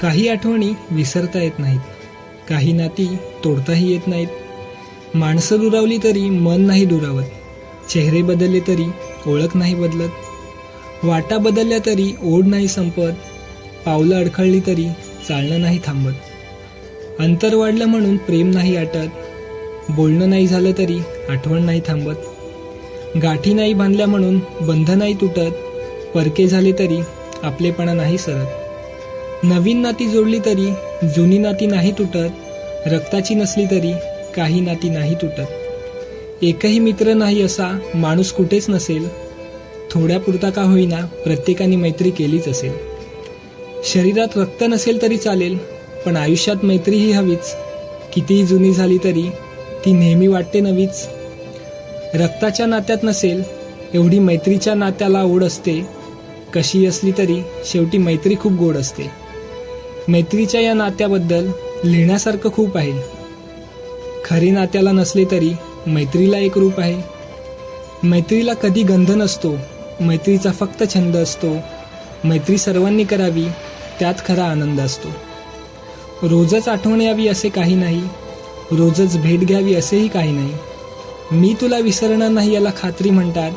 काही आठवणी विसरता येत नाहीत, काही नाती तोडताही येत नाहीत. माणसं दुरावली तरी मन नाही दुरावत, चेहरे बदलले तरी ओळख नाही बदलत, वाटा बदलल्या तरी ओढ नाही संपत, पावलं अडखळली तरी चालणं नाही थांबत. अंतर वाढलं म्हणून प्रेम नाही आटत, बोलणं नाही झालं तरी आठवण नाही थांबत. गाठी नाही बांधल्या म्हणून बंध नाही तुटत, परके झाले तरी आपलेपणा नाही सरत. नवीन नाती जोडली तरी जुनी नाती नाही तुटत, रक्ताची नसली तरी काही नाती नाही तुटत. एकही मित्र नाही असा माणूस कुठेच नसेल, थोड्यापुरता का होईना प्रत्येकाने मैत्री केलीच असेल. शरीरात रक्त नसेल तरी चालेल, पण आयुष्यात मैत्री ही हवीच. कितीही जुनी झाली तरी ती नेहमी वाटते नवीच. रक्ताच्या नात्यात नसेल एवढी मैत्रीच्या नात्याला ओढ असते, कशी असली तरी शेवटी मैत्री खूप गोड असते. मैत्रीच्या या नात्याबद्दल लिहिण्यासारखं खूप आहे. खरे नात्याला नसले तरी मैत्रीला एक रूप आहे. मैत्रीला कधी गंध नसतो, मैत्रीचा फक्त छंद असतो. मैत्री सर्वांनी करावी, त्यात खरा आनंद असतो. रोजच आठवण यावी असे काही नाही, रोजच भेट घ्यावी असेही काही नाही. मी तुला विसरणार नाही याला खात्री म्हणतात,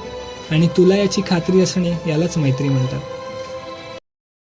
आणि तुला याची खात्री असणे यालाच मैत्री म्हणतात.